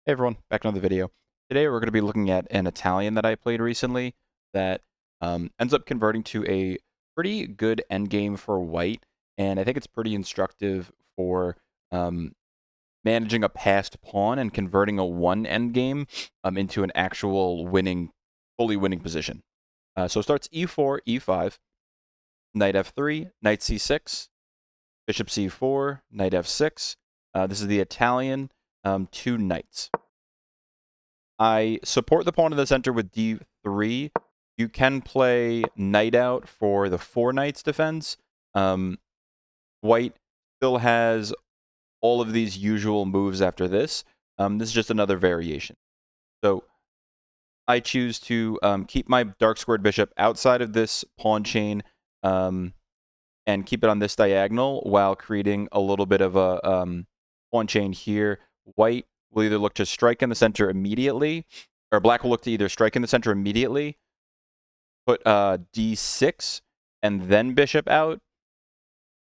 Hey everyone, back to another video. Today we're going to be looking at an Italian that I played recently that ends up converting to a pretty good endgame for white, and I think it's pretty instructive for um, managing a passed pawn and converting a one endgame into an actual winning, fully winning position. So it starts e4, e5, knight f3, knight c6, bishop c4, knight f6. This is the Italian two knights. I support the pawn in the center with d3. You can play knight out for the four knights defense. White still has all of these usual moves after this. This is just another variation. So I choose to keep my dark squared bishop outside of this pawn chain and keep it on this diagonal while creating a little bit of a pawn chain here. White will either look to strike in the center immediately, or black will look to either strike in the center immediately, put d6, and then bishop out,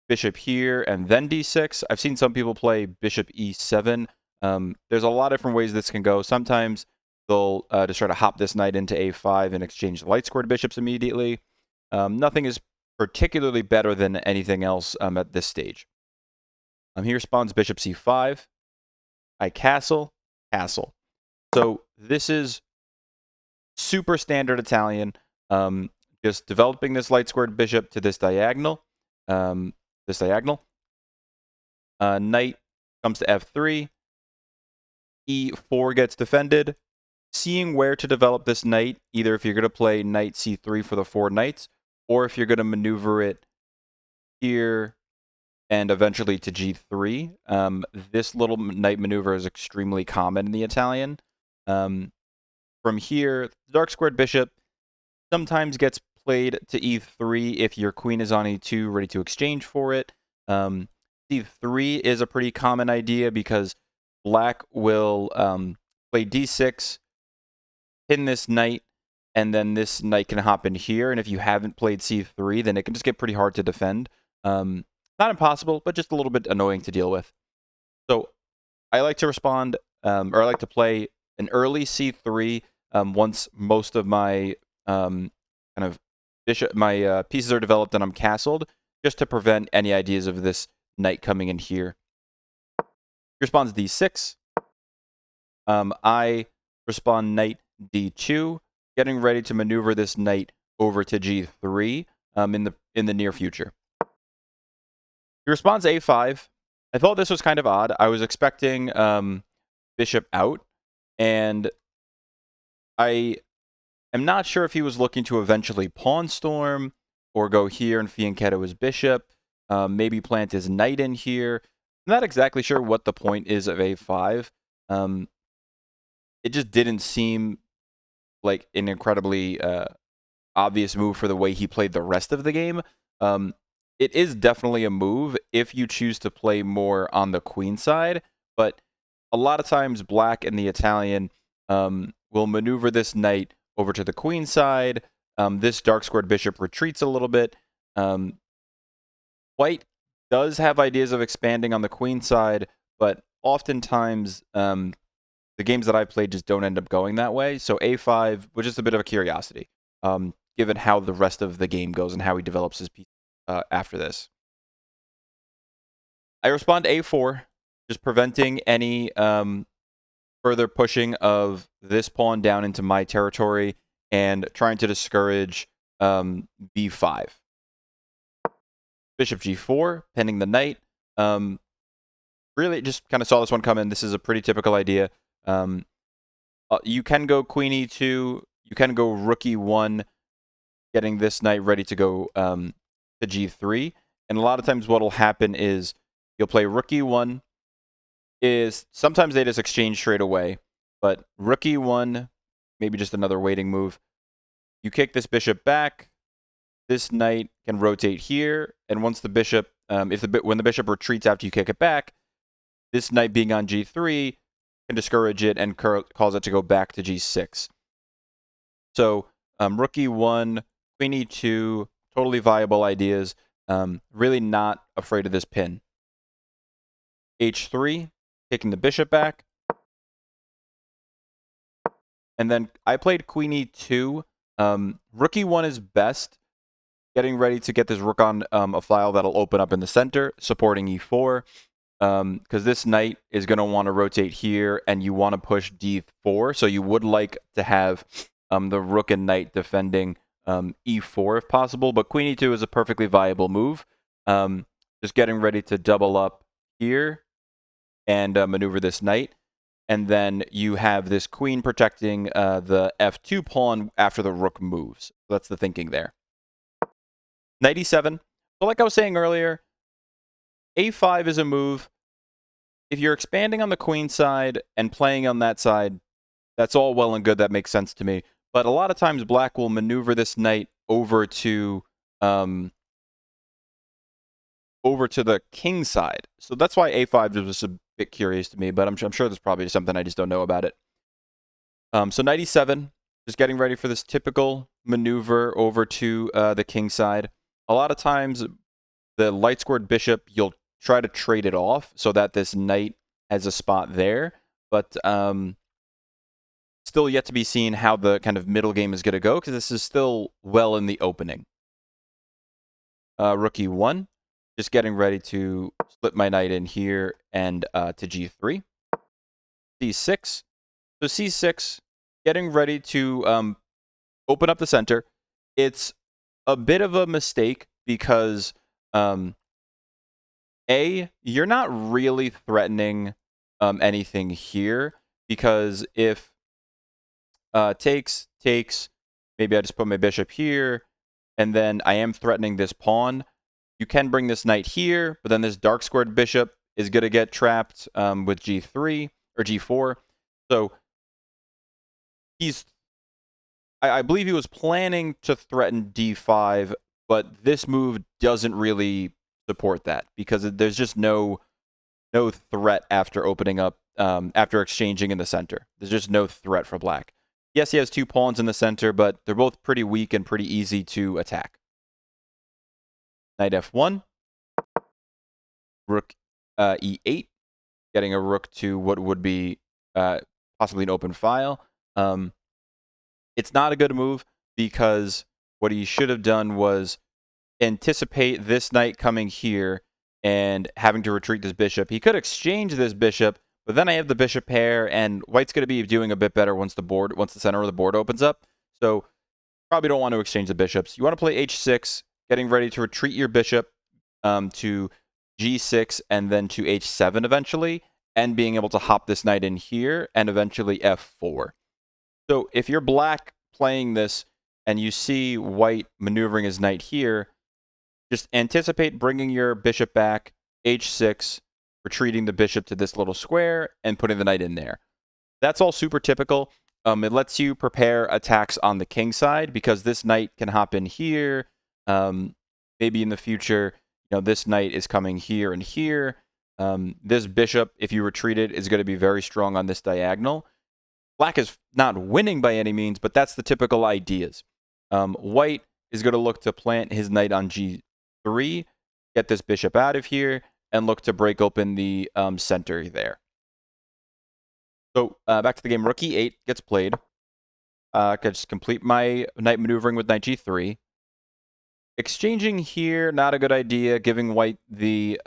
bishop here, and then d6. I've seen some people play bishop e7. There's a lot of different ways this can go. Sometimes they'll just try to hop this knight into a5 and exchange the light squared bishops immediately. Nothing is particularly better than anything else at this stage. Here spawns bishop c5. I castle, castle. So this is super standard Italian. Just developing this light squared bishop to this diagonal. Knight comes to f3. e4 gets defended. Seeing where to develop this knight, either if you're going to play knight c3 for the four knights, or if you're going to maneuver it here and eventually to g3. This little knight maneuver is extremely common in the Italian. From here, the dark squared bishop sometimes gets played to e3 if your queen is on e2, ready to exchange for it. e3 is a pretty common idea because black will play d6, pin this knight, and then this knight can hop in here. And if you haven't played c3, then it can just get pretty hard to defend. Not impossible, but just a little bit annoying to deal with. So I like to respond, or I like to play an early c3 once most of my pieces are developed and I'm castled, just to prevent any ideas of this knight coming in here. He responds d6. I respond knight d2, getting ready to maneuver this knight over to g3 in the near future. He responds a5. I thought this was kind of odd. I was expecting bishop out, and I am not sure if he was looking to eventually pawn storm or go here and fianchetto his bishop, maybe plant his knight in here. I'm not exactly sure what the point is of a5. It just didn't seem like an incredibly obvious move for the way he played the rest of the game. It is definitely a move if you choose to play more on the queen side, but a lot of times black and the Italian will maneuver this knight over to the queen side. This dark squared bishop retreats a little bit. White does have ideas of expanding on the queen side, but oftentimes the games that I've played just don't end up going that way. So a5 was just a bit of a curiosity, given how the rest of the game goes and how he develops his piece after this. I respond a4, just preventing any further pushing of this pawn down into my territory and trying to discourage b5. Bishop g4, pinning the knight. Really just kind of saw this one come in. This is a pretty typical idea. You can go queen e2. You can go rook e1, getting this knight ready to go to g3. And a lot of times what will happen is you'll play rook e1. Sometimes they just exchange straight away. But rook e1, maybe just another waiting move. You kick this bishop back. This knight can rotate here. And once the bishop, when the bishop retreats after you kick it back, this knight being on g3 can discourage it and cause it to go back to g6. So rook e1, queen e2, totally viable ideas. Really not afraid of this pin. h3, taking the bishop back. And then I played queen e2. Rook e1 is best. Getting ready to get this rook on a file that'll open up in the center, supporting e4. Because this knight is going to want to rotate here, and you want to push d4. So you would like to have the rook and knight defending e4 if possible. But queen e2 is a perfectly viable move. Just getting ready to double up here and maneuver this knight. And then you have this queen protecting the f2 pawn after the rook moves. That's the thinking there. Knight e7. So like I was saying earlier, a5 is a move. If you're expanding on the queen side and playing on that side, that's all well and good. That makes sense to me. But a lot of times black will maneuver this knight over to the king side. So that's why a5 was a bit curious to me, but I'm sure there's probably something I just don't know about it. So knight e7, just getting ready for this typical maneuver over to the king side. A lot of times the light squared bishop, you'll try to trade it off so that this knight has a spot there, but still yet to be seen how the kind of middle game is going to go, because this is still well in the opening. Rook e1, just getting ready to split my knight in here and to g3. c6. So c6, getting ready to open up the center. It's a bit of a mistake because you're not really threatening anything here, because if takes, maybe I just put my bishop here, and then I am threatening this pawn. You can bring this knight here, but then this dark squared bishop is going to get trapped with g3 or g4. So I believe he was planning to threaten d5, but this move doesn't really support that, because there's just no threat after opening up, after exchanging in the center. There's just no threat for black. Yes, he has two pawns in the center, but they're both pretty weak and pretty easy to attack. Knight f1. Rook e8, getting a rook to what would be possibly an open file. It's not a good move, because what he should have done was anticipate this knight coming here and having to retreat this bishop. He could exchange this bishop, but then I have the bishop pair, and white's going to be doing a bit better once the center of the board opens up. So probably don't want to exchange the bishops. You want to play h6, getting ready to retreat your bishop to g6 and then to h7 eventually, and being able to hop this knight in here and eventually f4. So if you're black playing this and you see white maneuvering his knight here, just anticipate bringing your bishop back, h6, retreating the bishop to this little square, and putting the knight in there. That's all super typical. It lets you prepare attacks on the king side, because this knight can hop in here. Maybe in the future, this knight is coming here and here. This bishop, if you retreat it, is going to be very strong on this diagonal. Black is not winning by any means, but that's the typical ideas. White is going to look to plant his knight on g3, get this bishop out of here, and look to break open the center there. So back to the game. Rook e8 gets played. I could just complete my knight maneuvering with knight g3. Exchanging here, not a good idea. Giving white the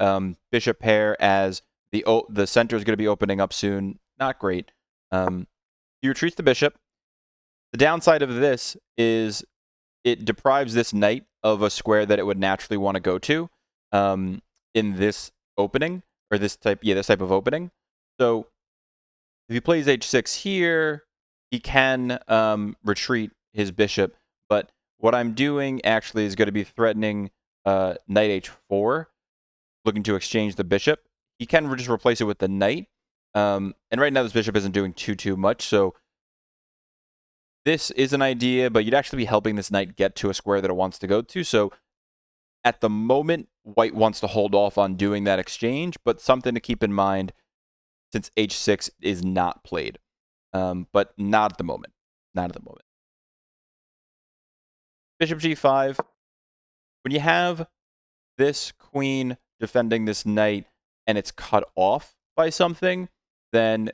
bishop pair as the center is going to be opening up soon. Not great. He retreats the bishop. The downside of this is it deprives this knight of a square that it would naturally want to go to in this opening, or this type of opening. So if he plays h6 here, he can retreat his bishop, but what I'm doing actually is going to be threatening knight h4, looking to exchange the bishop. He can just replace it with the knight, and right now this bishop isn't doing too much, so this is an idea, but you'd actually be helping this knight get to a square that it wants to go to. So at the moment, white wants to hold off on doing that exchange, but something to keep in mind since h6 is not played. But not at the moment. Not at the moment. Bishop g5. When you have this queen defending this knight and it's cut off by something, then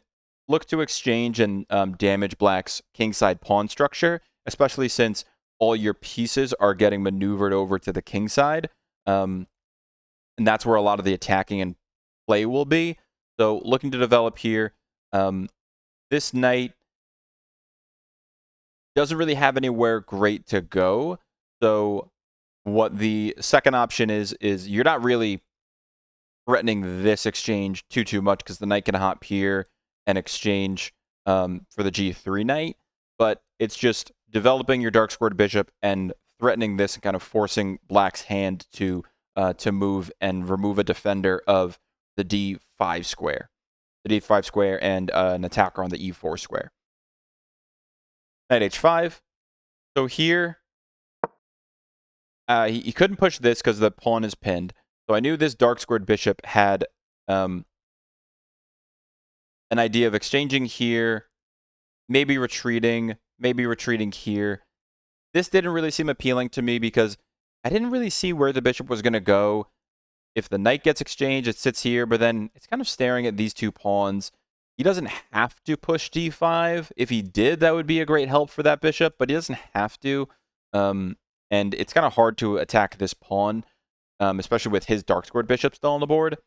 look to exchange and damage black's kingside pawn structure, especially since all your pieces are getting maneuvered over to the king side. And that's where a lot of the attacking and play will be. So looking to develop here. This knight doesn't really have anywhere great to go. So what the second option is you're not really threatening this exchange too much because the knight can hop here and exchange for the g3 knight. But it's just developing your dark squared bishop and threatening this and kind of forcing black's hand to move and remove a defender of the d5 square. The d5 square and an attacker on the e4 square. Knight h5. So here, he couldn't push this because the pawn is pinned. So I knew this dark squared bishop had an idea of exchanging here, maybe retreating here. This didn't really seem appealing to me because I didn't really see where the bishop was going to go. If the knight gets exchanged, it sits here, but then it's kind of staring at these two pawns. He doesn't have to push d5. If he did, that would be a great help for that bishop, but he doesn't have to. And it's kind of hard to attack this pawn, especially with his dark squared bishop still on the board.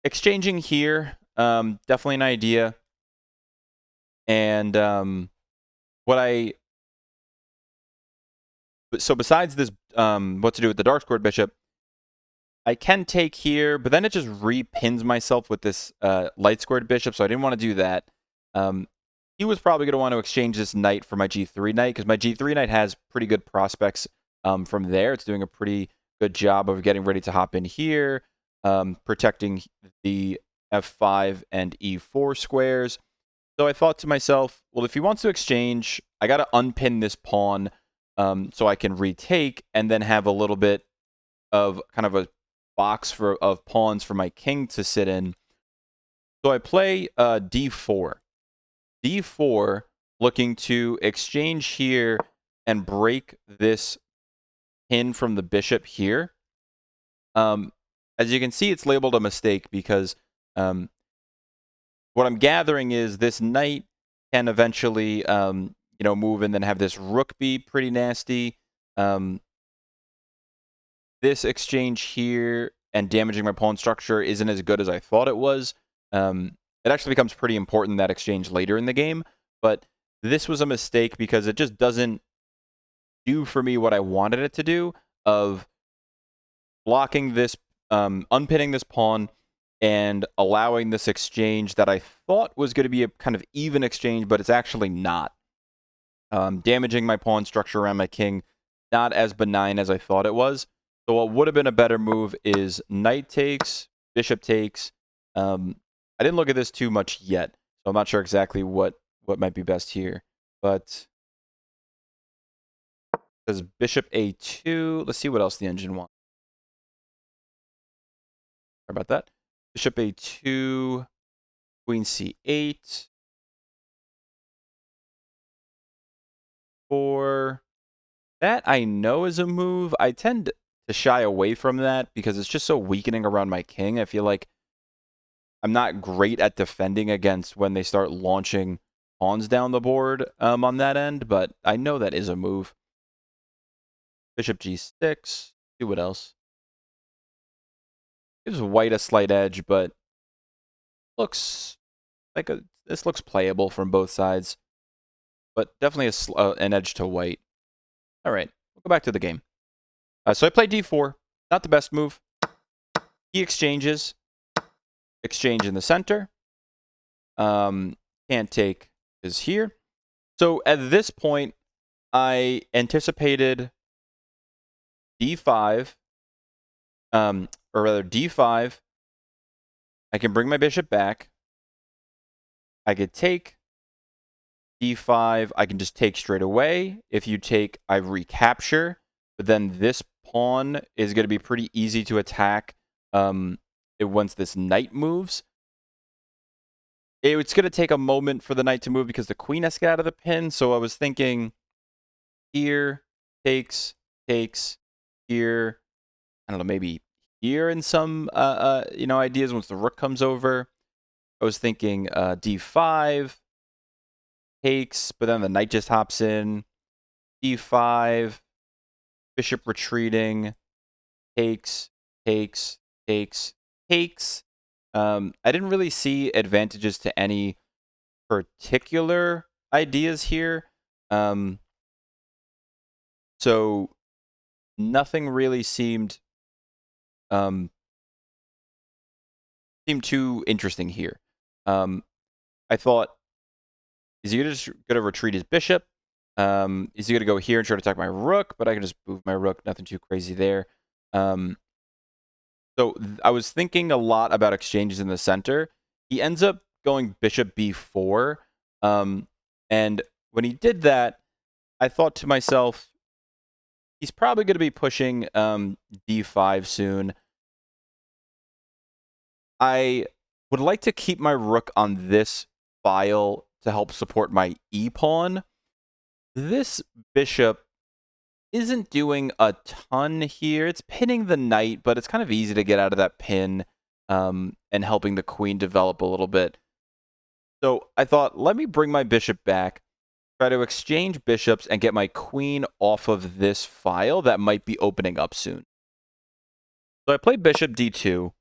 Exchanging here, definitely an idea. And so besides this, what to do with the dark squared bishop, I can take here, but then it just repins myself with this light squared bishop, so I didn't want to do that. He was probably going to want to exchange this knight for my g3 knight, because my g3 knight has pretty good prospects from there. It's doing a pretty good job of getting ready to hop in here, protecting the f5 and e4 squares. So I thought to myself, well, if he wants to exchange, I got to unpin this pawn so I can retake and then have a little bit of kind of a box of pawns for my king to sit in. So I play d4. d4, looking to exchange here and break this pin from the bishop here. As you can see, it's labeled a mistake because what I'm gathering is this knight can eventually move and then have this rook be pretty nasty. This exchange here and damaging my pawn structure isn't as good as I thought it was. It actually becomes pretty important, that exchange, later in the game. But this was a mistake because it just doesn't do for me what I wanted it to do, of blocking this, unpinning this pawn, and allowing this exchange that I thought was going to be a kind of even exchange, but it's actually not. Damaging my pawn structure around my king, not as benign as I thought it was. So what would have been a better move is knight takes, bishop takes. I didn't look at this too much yet, so I'm not sure exactly what might be best here. But there's bishop a2. Let's see what else the engine wants. Sorry about that. Bishop a2, queen c8, 4. That I know is a move. I tend to shy away from that because it's just so weakening around my king. I feel like I'm not great at defending against when they start launching pawns down the board on that end, but I know that is a move. Bishop g6. See what else. Gives white a slight edge, but looks like this looks playable from both sides. But definitely an edge to white. All right, we'll go back to the game. So I played d4. Not the best move. He exchanges. Exchange in the center. Can't take is here. So at this point, I anticipated d5, or rather d5. I can bring my bishop back. I could take d5. I can just take straight away. If you take, I recapture. But then this pawn is going to be pretty easy to attack once this knight moves. It's going to take a moment for the knight to move because the queen has to get out of the pin. So I was thinking here, takes, here. I don't know, maybe here in some ideas once the rook comes over. I was thinking d5 takes, but then the knight just hops in. d5, bishop retreating, takes, takes, takes, takes. I didn't really see advantages to any particular ideas here. So nothing really seemed too interesting here. I thought, is he just going to retreat his bishop? Is he going to go here and try to attack my rook? But I can just move my rook. Nothing too crazy there. So I was thinking a lot about exchanges in the center. He ends up going bishop b4. And when he did that, I thought to myself, he's probably going to be pushing d5 soon. I would like to keep my rook on this file to help support my e-pawn. This bishop isn't doing a ton here. It's pinning the knight, but it's kind of easy to get out of that pin and helping the queen develop a little bit. So I thought, let me bring my bishop back, try to exchange bishops, and get my queen off of this file that might be opening up soon. So I played bishop d2,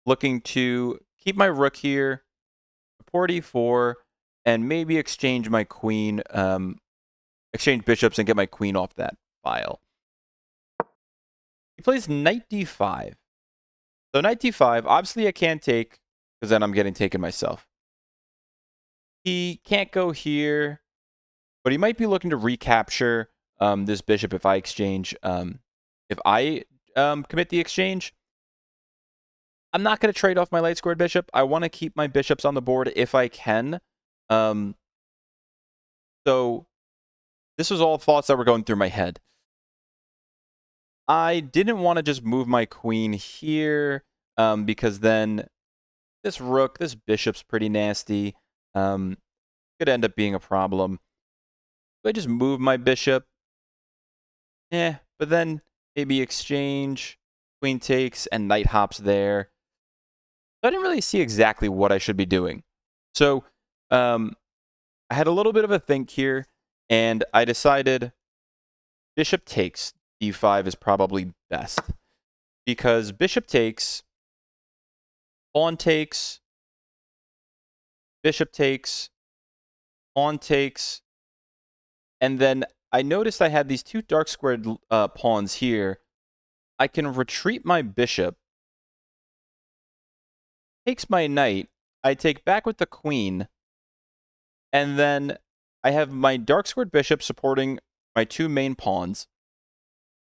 looking to keep my rook here, support e4, and maybe exchange my queen, exchange bishops and get my queen off that file. He plays knight d5. So knight d5, obviously I can't take, because then I'm getting taken myself. He can't go here, but he might be looking to recapture this bishop if I exchange, if I commit the exchange. I'm not going to trade off my light squared bishop. I want to keep my bishops on the board if I can. So this was all thoughts that were going through my head. I didn't want to just move my queen here because then this rook, this bishop's pretty nasty. Could end up being a problem. So I just move my bishop. But then maybe exchange, queen takes, and knight hops there. So I didn't really see exactly what I should be doing. So I had a little bit of a think here, and I decided bishop takes d5 is probably best. Because bishop takes, pawn takes, bishop takes, pawn takes, and then I noticed I had these two dark squared pawns here. I can retreat my bishop, takes my knight, I take back with the queen, and then I have my dark squared bishop supporting my two main pawns.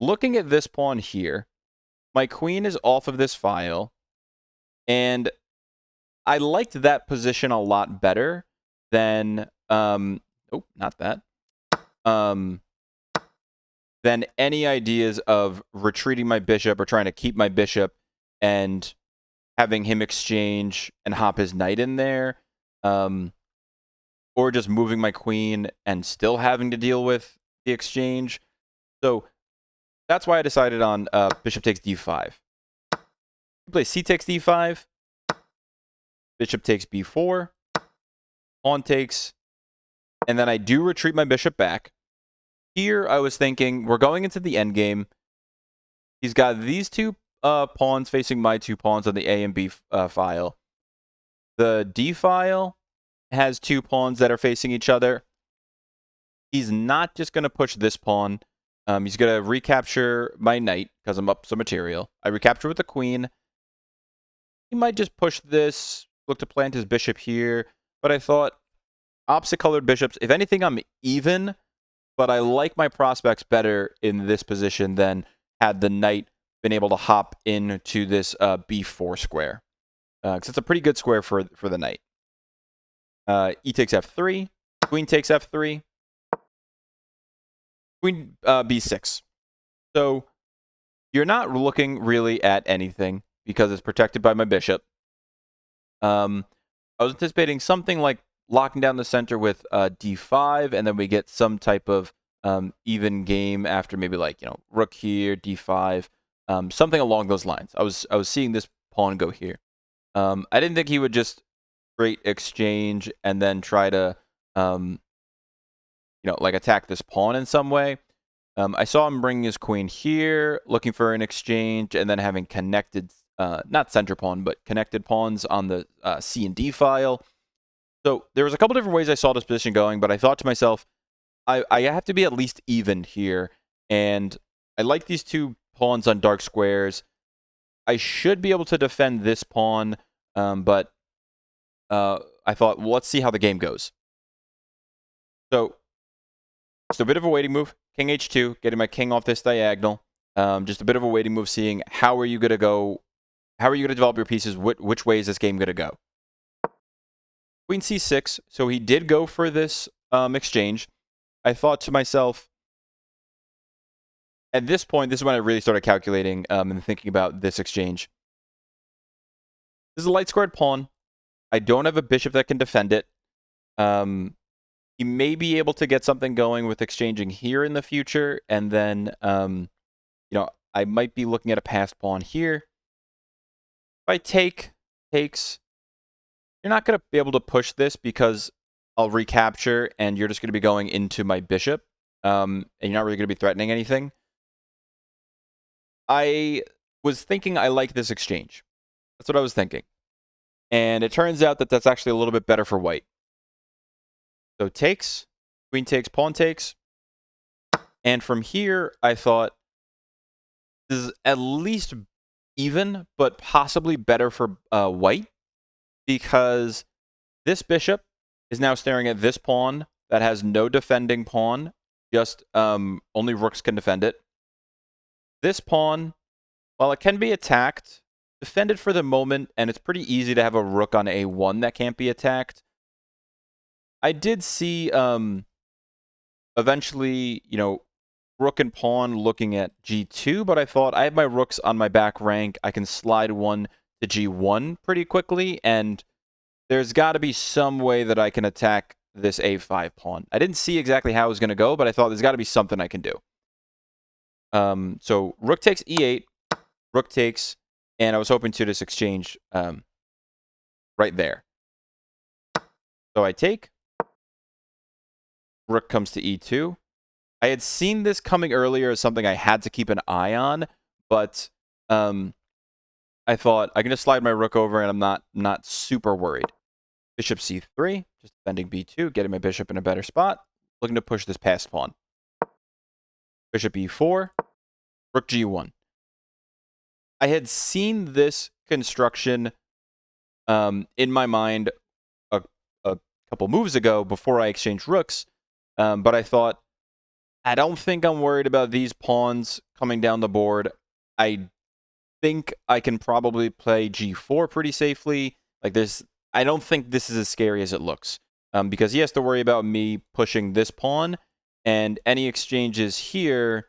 Looking at this pawn here, my queen is off of this file, and I liked that position a lot better than, oh, not that, than any ideas of retreating my bishop or trying to keep my bishop and having him exchange and hop his knight in there, or just moving my queen and still having to deal with the exchange. So that's why I decided on bishop takes d5. You play c takes d5, bishop takes b4, pawn takes, and then I do retreat my bishop back. Here I was thinking, we're going into the endgame. He's got these two pawns facing my two pawns on the A and B file. The D file has two pawns that are facing each other. He's not just going to push this pawn. He's going to recapture my knight because I'm up some material. I recapture with the queen. He might just push this, look to plant his bishop here. But I thought, opposite colored bishops, if anything, I'm even. But I like my prospects better in this position than had the knight been able to hop into this b4 square. Because it's a pretty good square for the knight. E takes f3. Queen takes f3. Queen b6. So you're not looking really at anything because it's protected by my bishop. I was anticipating something like locking down the center with d5, and then we get some type of even game after maybe like, rook here, d5, something along those lines. I was seeing this pawn go here. I didn't think he would just straight exchange and then try to, like attack this pawn in some way. I saw him bringing his queen here, looking for an exchange, and then having connected, not center pawn, but connected pawns on the C and D file. So there was a couple different ways I saw this position going, but I thought to myself, I have to be at least even here. And I like these two pawns on dark squares. I should be able to defend this pawn, but I thought, well, let's see how the game goes. So a bit of a waiting move. King h2, getting my king off this diagonal. Just a bit of a waiting move, seeing how are you going to go, how are you going to develop your pieces, which way is this game going to go. Queen c6, so he did go for this exchange. I thought to myself, at this point, this is when I really started calculating and thinking about this exchange. This is a light squared pawn. I don't have a bishop that can defend it. He may be able to get something going with exchanging here in the future, and then, I might be looking at a passed pawn here. If I takes, you're not going to be able to push this because I'll recapture, and you're just going to be going into my bishop, and you're not really going to be threatening anything. I was thinking I like this exchange. That's what I was thinking. And it turns out that that's actually a little bit better for white. So takes, queen takes, pawn takes. And from here, I thought this is at least even, but possibly better for white, because this bishop is now staring at this pawn that has no defending pawn, just only rooks can defend it. This pawn, while it can be attacked, defended for the moment, and it's pretty easy to have a rook on a1 that can't be attacked. I did see eventually, rook and pawn looking at g2, but I thought I have my rooks on my back rank. I can slide one to g1 pretty quickly, and there's got to be some way that I can attack this a5 pawn. I didn't see exactly how it was going to go, but I thought there's got to be something I can do. So rook takes e8, rook takes, and I was hoping to just exchange right there. So I take. Rook comes to e2. I had seen this coming earlier as something I had to keep an eye on, but I thought I can just slide my rook over and I'm not super worried. Bishop c3, just defending b2, getting my bishop in a better spot, looking to push this passed pawn. Bishop e4, rook g1. I had seen this construction in my mind a couple moves ago before I exchanged rooks, but I thought, I don't think I'm worried about these pawns coming down the board. I think I can probably play g4 pretty safely. Like this, I don't think this is as scary as it looks, because he has to worry about me pushing this pawn, and any exchanges here,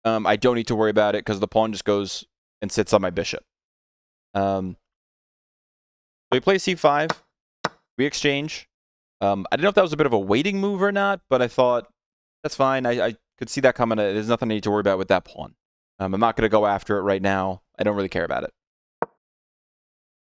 I don't need to worry about it because the pawn just goes and sits on my bishop. So we play c5, we exchange. I didn't know if that was a bit of a waiting move or not, but I thought, that's fine. I could see that coming. There's nothing I need to worry about with that pawn. I'm not going to go after it right now. I don't really care about it.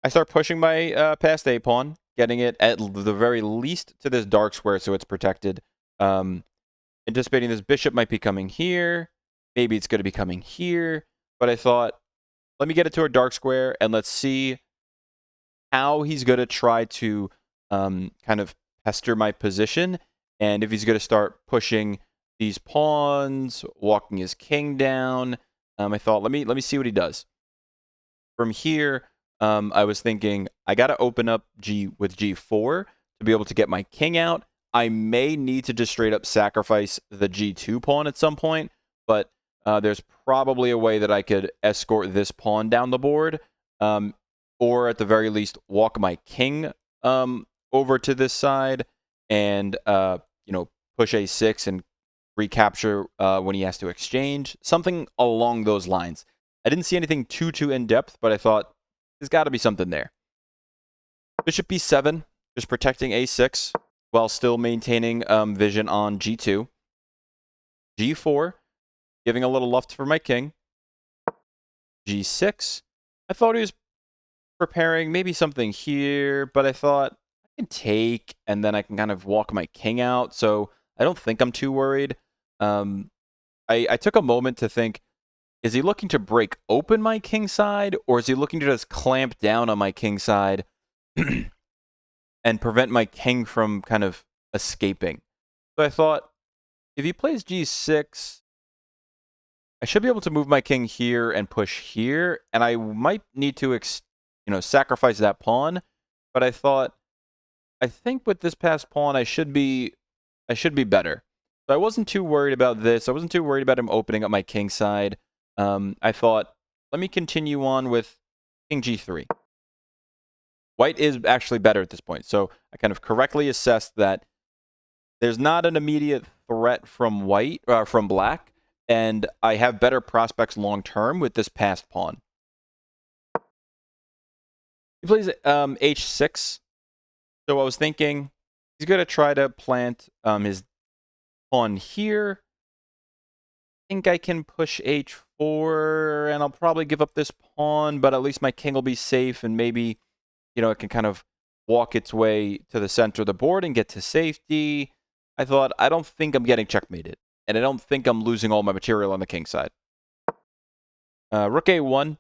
I start pushing my passed a pawn, getting it at the very least to this dark square so it's protected. Anticipating this bishop might be coming here. Maybe it's going to be coming here. But I thought, let me get it to a dark square and let's see how he's going to try to kind of pester my position. And if he's going to start pushing these pawns, walking his king down, I thought, let me see what he does. From here, I was thinking, I got to open up with g4 to be able to get my king out. I may need to just straight up sacrifice the g2 pawn at some point, but there's probably a way that I could escort this pawn down the board, or at the very least, walk my king over to this side and push a6 and recapture when he has to exchange. Something along those lines. I didn't see anything too in-depth, but I thought there's got to be something there. Bishop b7, just protecting a6 while still maintaining vision on g2. g4, giving a little luft for my king. g6. I thought he was preparing maybe something here, but I thought I can take, and then I can kind of walk my king out, so I don't think I'm too worried. I took a moment to think, is he looking to break open my king side, or is he looking to just clamp down on my king side and prevent my king from kind of escaping? So I thought, if he plays g6, I should be able to move my king here and push here, and I might need to sacrifice that pawn. But I thought, I think with this passed pawn, I should be better. So I wasn't too worried about this. I wasn't too worried about him opening up my king side. I thought, let me continue on with king g3. White is actually better at this point. So I kind of correctly assessed that there's not an immediate threat from from black, and I have better prospects long term with this passed pawn. He plays h6. So I was thinking he's going to try to plant his pawn here. I think I can push h4, and I'll probably give up this pawn, but at least my king will be safe, and maybe, it can kind of walk its way to the center of the board and get to safety. I thought, I don't think I'm getting checkmated, and I don't think I'm losing all my material on the king side. Rook a1.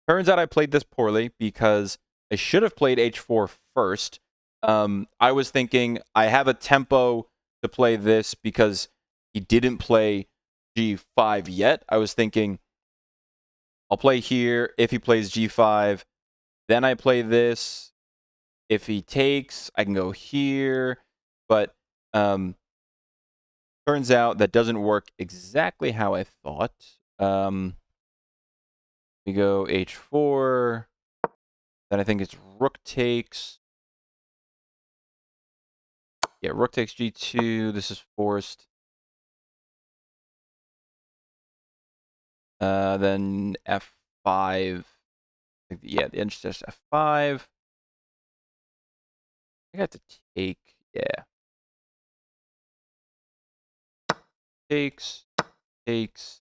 Turns out I played this poorly because I should have played h4 first. I was thinking I have a tempo to play this because he didn't play g5 yet. I was thinking I'll play here. If he plays g5, then I play this. If he takes, I can go here. But turns out that doesn't work exactly how I thought. We go h4. Then I think it's rook takes. Yeah, rook takes g2. This is forced. Then f5. Yeah, the edge just f5. I got to take. Yeah. Takes. Takes.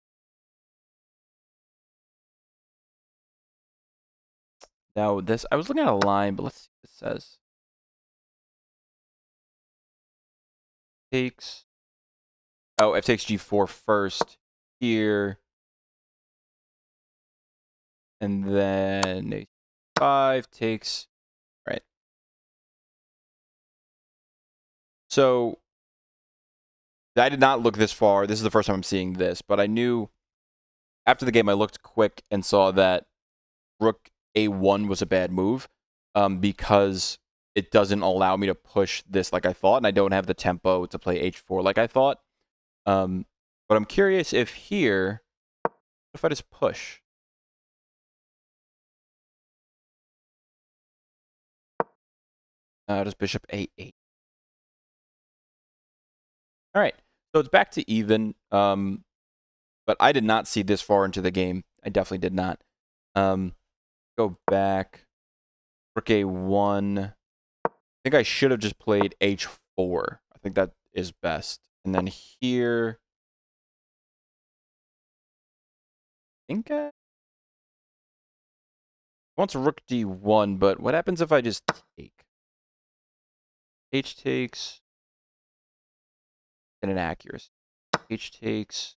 Now this, I was looking at a line, but let's see what it says. Takes. Oh, f takes g4 first here. And then a5 takes. Right. So I did not look this far. This is the first time I'm seeing this, but I knew after the game I looked quick and saw that rook a1 was a bad move because it doesn't allow me to push this like I thought, and I don't have the tempo to play h4 like I thought. But I'm curious if here, if I just push? Does bishop a8? All right, so it's back to even, but I did not see this far into the game. I definitely did not. Go back. Rook a1. I think I should have just played h4. I think that is best. And then here, I think I want rook d1, but what happens if I just take? H takes, and an accuracy. H takes.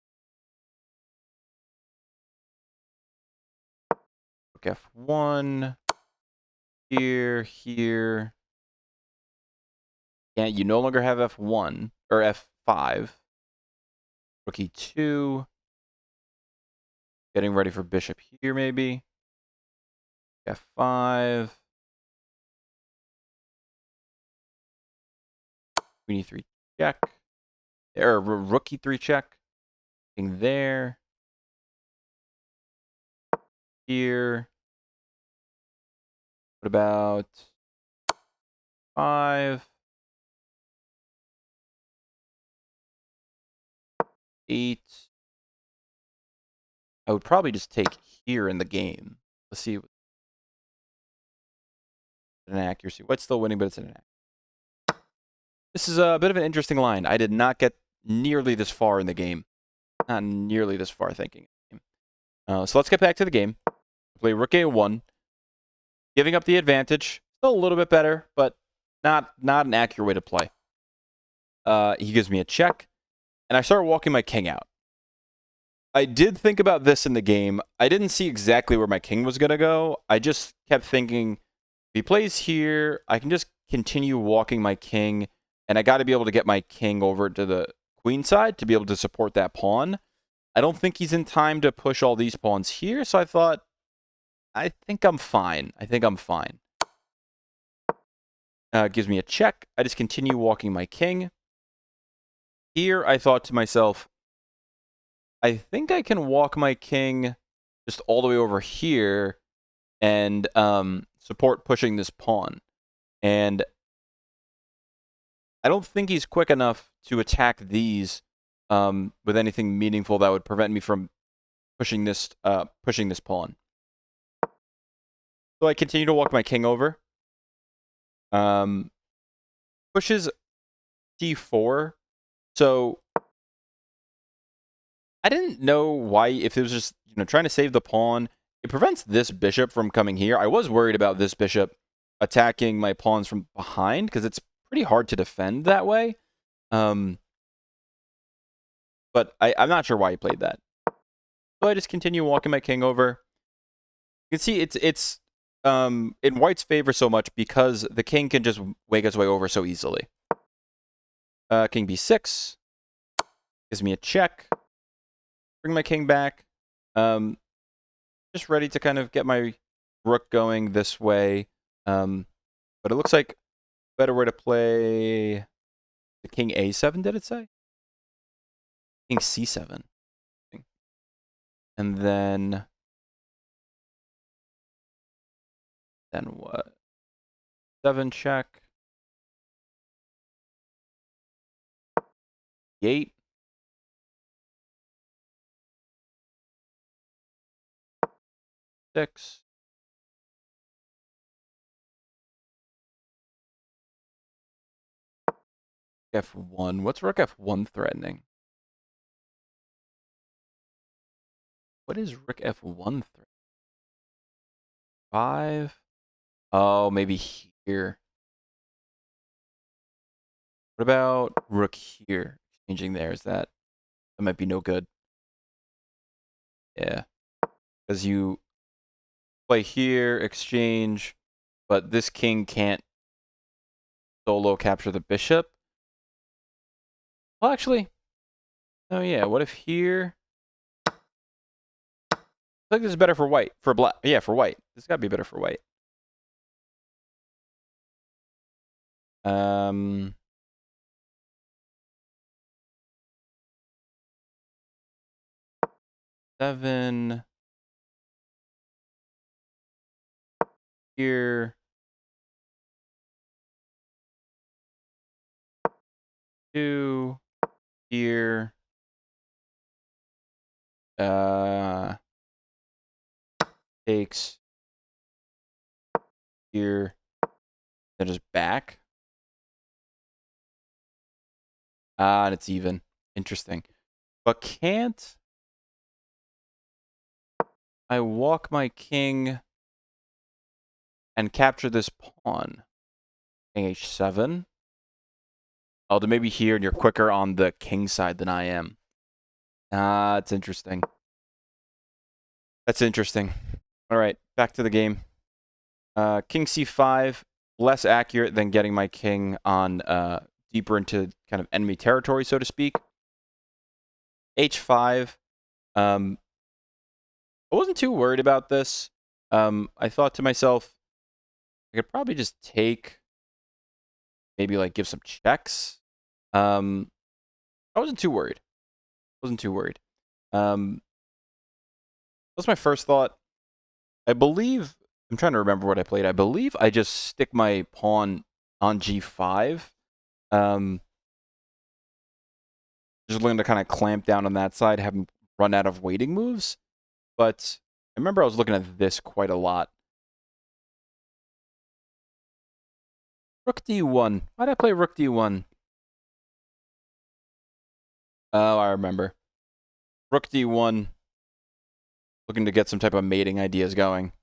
Rook f1. Here. Yeah, you no longer have f1, or f5. Rook e2. Getting ready for bishop here, maybe. f5. Queen e3 check. Or rook e3 check. King there. Here. What about 5? 8. I would probably just take here in the game. Let's see. An accuracy. White's still winning, but it's an accuracy. This is a bit of an interesting line. I did not get nearly this far in the game. Not nearly this far thinking. So let's get back to the game. Play rook a1. Giving up the advantage. Still a little bit better, but not an accurate way to play. He gives me a check, and I start walking my king out. I did think about this in the game. I didn't see exactly where my king was going to go. I just kept thinking, if he plays here, I can just continue walking my king, and I got to be able to get my king over to the queen side to be able to support that pawn. I don't think he's in time to push all these pawns here, so I thought, I think I'm fine. Gives me a check. I just continue walking my king. Here, I thought to myself, I think I can walk my king just all the way over here and support pushing this pawn. And I don't think he's quick enough to attack these with anything meaningful that would prevent me from pushing this pawn. So I continue to walk my king over. Pushes d4. So I didn't know why, if it was just, trying to save the pawn. It prevents this bishop from coming here. I was worried about this bishop attacking my pawns from behind, because it's pretty hard to defend that way. But I'm not sure why he played that. So I just continue walking my king over. You can see it's in white's favor so much because the king can just wake his way over so easily. King b6. Gives me a check. Bring my king back. Just ready to kind of get my rook going this way. But it looks like a better way to play the king a7, did it say? King c7. And then what? 7 check. 8. Six. F1. What's rook F1 threatening? What is rook F1 threatening? 5. Oh, maybe here. What about rook here? Changing there, that might be no good. Yeah. Because you play here, exchange, but this king can't solo capture the bishop. Well, actually, oh yeah, what if here? I think this is better for white. For black. Yeah, for white. This got to be better for white. 7. Here. 2. Here. Takes. Here. Then just back. And it's even. Interesting. But can't I walk my king and capture this pawn? King h7. Oh, then maybe here and you're quicker on the king side than I am. It's interesting. That's interesting. All right, back to the game. King c5, less accurate than getting my king on deeper into kind of enemy territory, so to speak. h5. I wasn't too worried about this. I thought to myself, I could probably just take, maybe like give some checks. I wasn't too worried. That was my first thought. I believe, I'm trying to remember what I played. I believe I just stick my pawn on g5. Just looking to kind of clamp down on that side, have him run out of waiting moves. But I remember I was looking at this quite a lot. Rook d1. Why did I play rook d1? Oh, I remember. Rook d1. Looking to get some type of mating ideas going.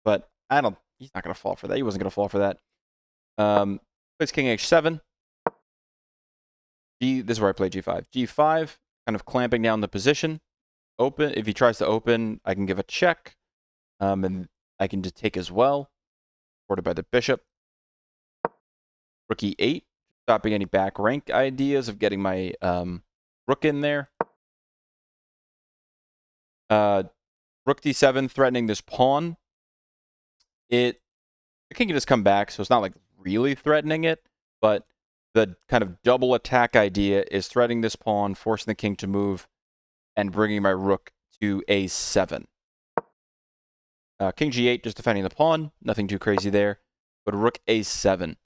But He's not going to fall for that. He wasn't going to fall for that. Plays king h7. This is where I play g5. g5, kind of clamping down the position. Open. If he tries to open, I can give a check. And I can just take as well. Supported by the bishop. Rook e8. Stopping any back rank ideas of getting my rook in there. Rook d7, threatening this pawn. The king can just come back, so it's not like really threatening it, but the kind of double attack idea is threatening this pawn, forcing the king to move, and bringing my rook to a7. King g8, just defending the pawn. Nothing too crazy there. But rook a7.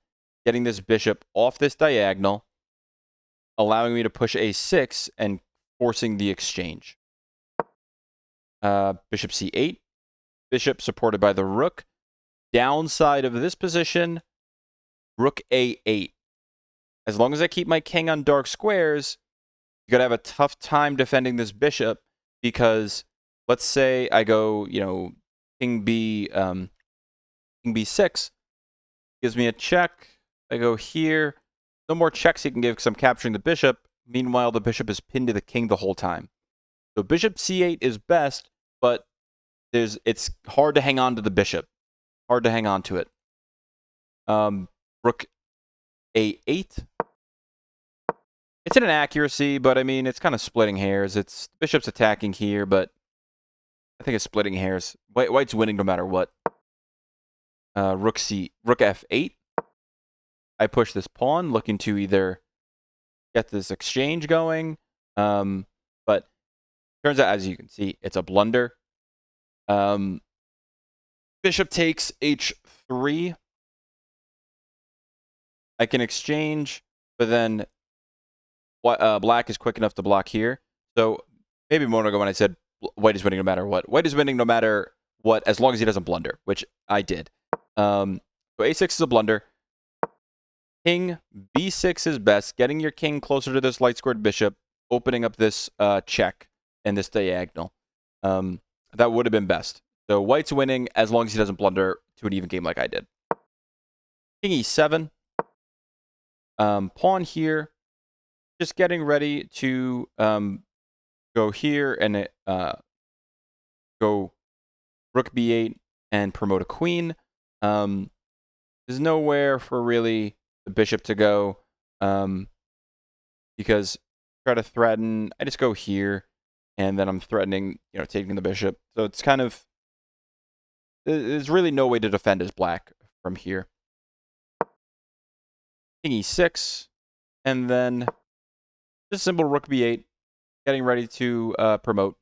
Getting this bishop off this diagonal, allowing me to push a6 and forcing the exchange. Bishop c8. Bishop supported by the rook. Downside of this position, rook a8. As long as I keep my king on dark squares, you're going to have a tough time defending this bishop because let's say I go, king b6 gives me a check. I go here. No more checks he can give because I'm capturing the bishop. Meanwhile, the bishop is pinned to the king the whole time. So bishop c8 is best, but it's hard to hang on to the bishop. Hard to hang on to it. Rook a8. It's an inaccuracy, but I mean, it's kind of splitting hairs. Bishop's attacking here, but I think it's splitting hairs. White's winning no matter what. Rook f8. I push this pawn, looking to either get this exchange going, but turns out, as you can see, it's a blunder. Bishop takes h3. I can exchange, but then black is quick enough to block here. So maybe a moment ago when I said white is winning no matter what. White is winning no matter what, as long as he doesn't blunder, which I did. So a6 is a blunder. King b6 is best. Getting your king closer to this light squared bishop, opening up this check and this diagonal. That would have been best. So white's winning as long as he doesn't blunder to an even game like I did. King e7. Pawn here. Just getting ready to go here and go rook b8 and promote a queen. There's nowhere for really the bishop to go because try to threaten. I just go here and then I'm threatening, taking the bishop. So it's kind of, there's really no way to defend as black from here. King e6, and then just simple rook b8, getting ready to promote.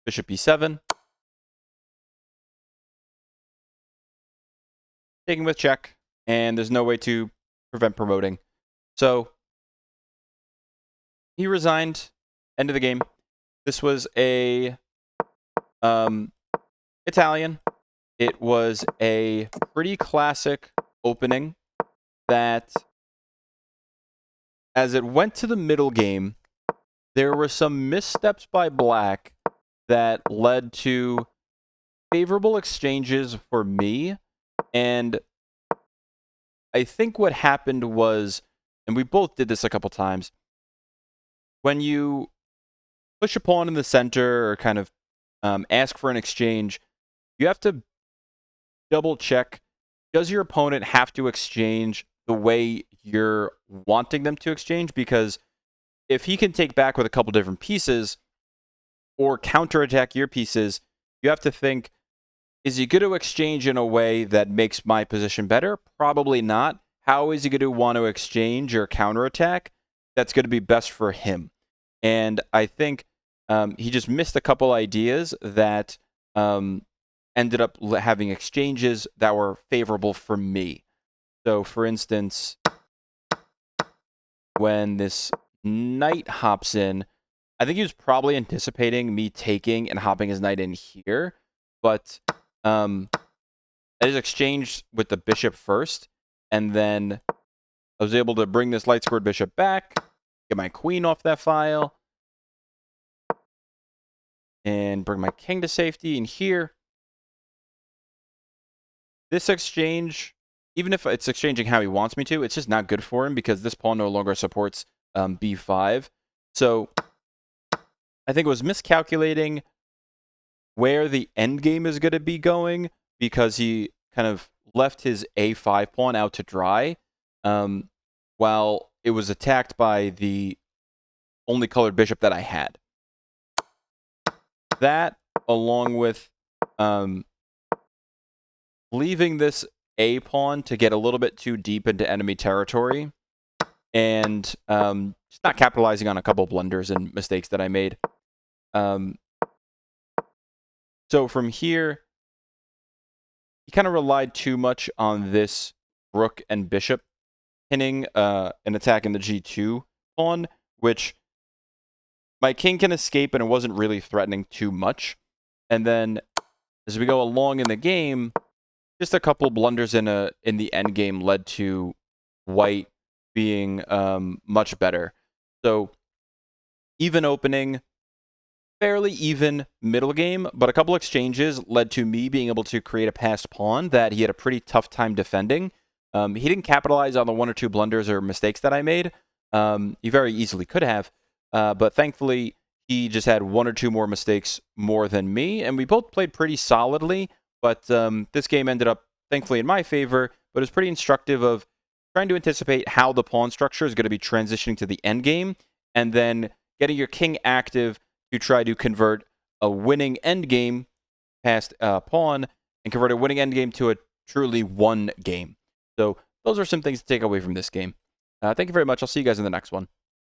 Bishop e7. Taking with check, and there's no way to prevent promoting. So he resigned. End of the game. This was a Italian. It was a pretty classic opening that, as it went to the middle game, there were some missteps by black that led to favorable exchanges for me. And I think what happened was, and we both did this a couple times, when you push a pawn in the center or kind of ask for an exchange, you have to double check, does your opponent have to exchange the way you're wanting them to exchange? Because if he can take back with a couple different pieces or counterattack your pieces, you have to think, is he going to exchange in a way that makes my position better? Probably not. How is he going to want to exchange or counterattack? That's going to be best for him. And I think he just missed a couple ideas that ended up having exchanges that were favorable for me. So, for instance, when this knight hops in, I think he was probably anticipating me taking and hopping his knight in here. But I just exchanged with the bishop first, and then I was able to bring this light squared bishop back, get my queen off that file, and bring my king to safety. And here, this exchange, even if it's exchanging how he wants me to, it's just not good for him because this pawn no longer supports b5. So I think it was miscalculating where the endgame is going to be going because he kind of left his a5 pawn out to dry while it was attacked by the only colored bishop that I had. That, along with leaving this a pawn to get a little bit too deep into enemy territory, and just not capitalizing on a couple blunders and mistakes that I made. So from here, he kind of relied too much on this rook and bishop pinning an attack in the g2 pawn, which my king can escape, and it wasn't really threatening too much. And then as we go along in the game, just a couple blunders in the endgame led to white being much better. So even opening, fairly even middle game, but a couple exchanges led to me being able to create a passed pawn that he had a pretty tough time defending. He didn't capitalize on the one or two blunders or mistakes that I made. He very easily could have, but thankfully he just had one or two more mistakes more than me, and we both played pretty solidly, but this game ended up thankfully in my favor, but it was pretty instructive of trying to anticipate how the pawn structure is going to be transitioning to the endgame, and then getting your king active to try to convert a winning endgame past pawn and convert a winning endgame to a truly won game. So those are some things to take away from this game. Thank you very much. I'll see you guys in the next one.